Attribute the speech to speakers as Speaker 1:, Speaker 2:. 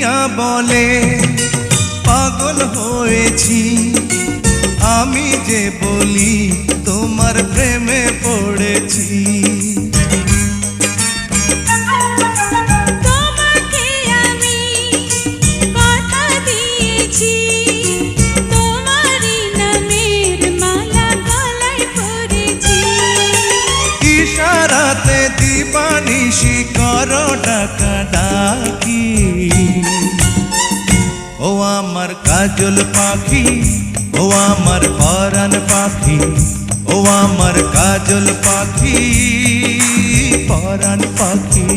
Speaker 1: দুনিয়া বলে পাগল হয়েছি, আমি যে বলি তোমার প্রেমে পড়েছি।
Speaker 2: তোমাকে আমি কথা দিয়েছি, তোমারই নামের মালা গলায় পরেছি।
Speaker 1: ইশারাতে দিবানিশি করো ডাকাডাকি, ও আমার কাজল পাখি, ও আমার পরাণ পাখি, ও আমার কাজল পাখি, পরাণ পাখি।